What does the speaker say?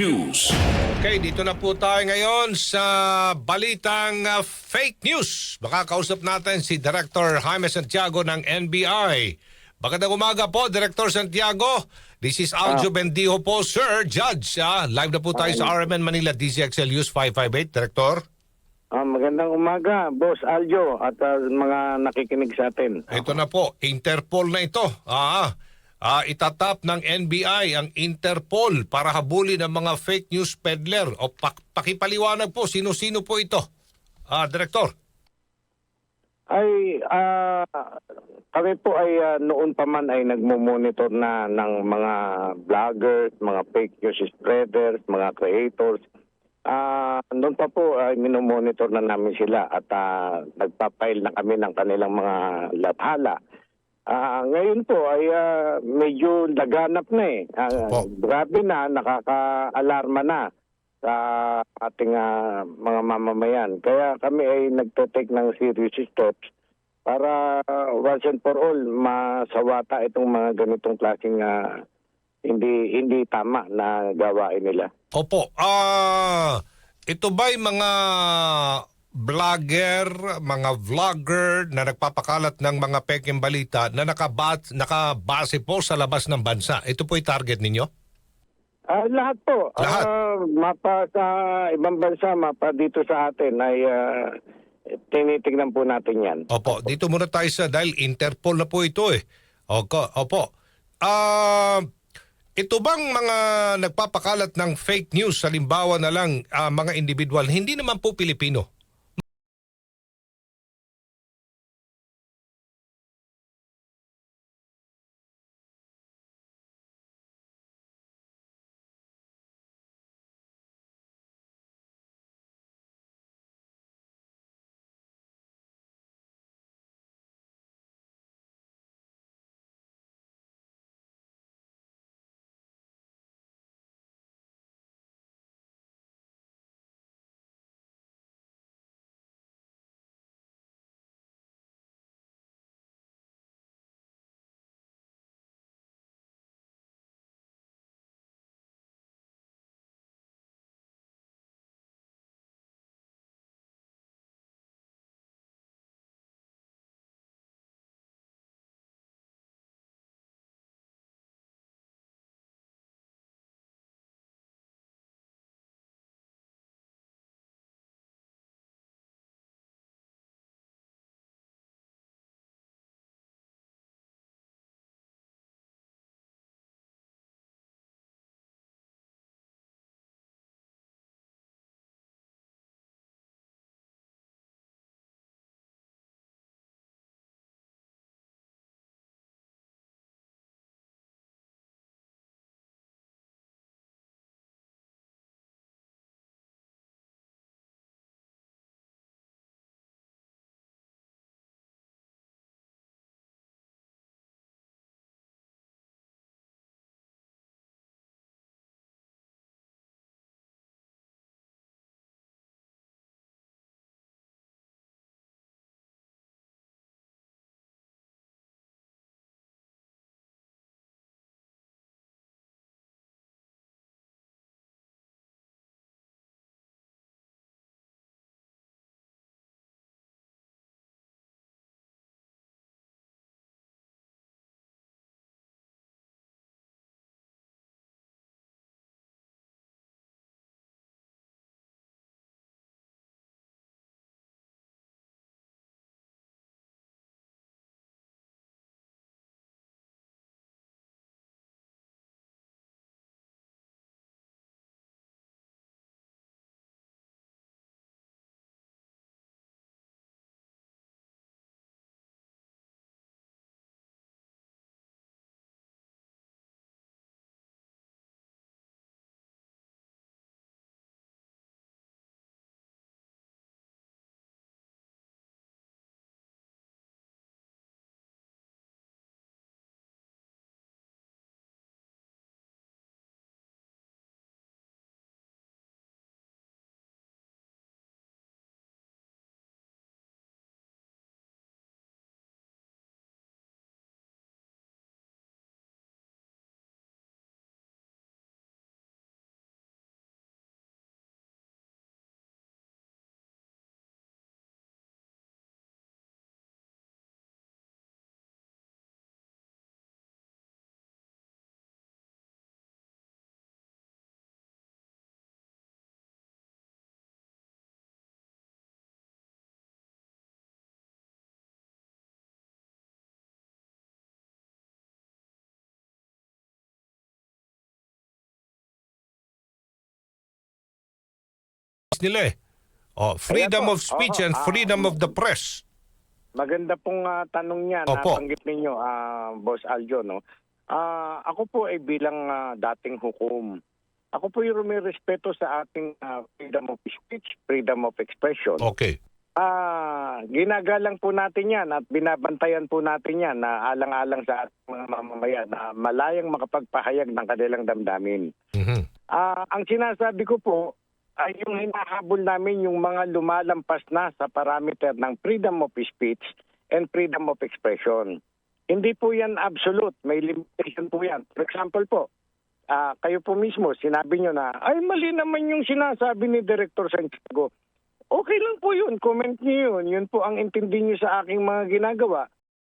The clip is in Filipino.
News. Okay, dito na po tayo ngayon sa balitang fake news. Makakausap natin si Director Jaime Santiago ng NBI. Magandang umaga po, Director Santiago. This is Aljo Bendijo po, Sir Judge. Live na po tayo sa RMN Manila DCXL News 558, Director. Magandang umaga, Boss Aljo at mga nakikinig sa atin. Ito na po, Interpol na ito. Itatap ng NBI ang Interpol para habulin ang mga fake news peddler. O pakipaliwanag po, sino-sino po ito? Director. Kami po ay noon pa man ay nagmo-monitor na ng mga vloggers, mga fake news spreaders, mga creators. Noon pa po ay minomonitor na namin sila at nagpapile na kami ng kanilang mga lathala. Ngayon po ay medyo laganap na eh. Grabe na, nakaka-alarma na sa ating mga mamamayan. Kaya kami ay nagte-take ng serious steps para once and for all masawata itong mga ganitong klaseng hindi tama na gawain nila. Opo. Ito ba'y mga vlogger, mga vlogger na nagpapakalat ng mga peking balita na nakabase po sa labas ng bansa? Ito po'y target ninyo? Lahat po. Lahat? Mapa sa ibang bansa, mapa dito sa atin ay tinitignan po natin yan. Opo, dito muna tayo dahil Interpol na po ito eh. Opo. Ito bang mga nagpapakalat ng fake news, halimbawa na lang mga individual, hindi naman po Pilipino? nila eh. Freedom Ayan po. of speech Oo, and freedom of the press. Maganda pong tanong niya na Opo. banggit ninyo, Boss Aljo, no? Ako po ay bilang dating hukom. Ako po yung rumirespeto sa ating freedom of speech, freedom of expression. Okay. Ginagalang po natin yan at binabantayan po natin yan na alang-alang sa ating mga mamamayan na malayang makapagpahayag ng kanilang damdamin. Mhm. Ang sinasabi ko po ay yung hinahabol namin yung mga lumalampas na sa parameter ng freedom of speech and freedom of expression. Hindi po yan absolute. May limitation po yan. For example po, kayo po mismo, sinabi nyo na, ay mali naman yung sinasabi ni Director Santiago. Okay lang po yun. Comment niyo yun. Yun po ang intindi niyo sa aking mga ginagawa.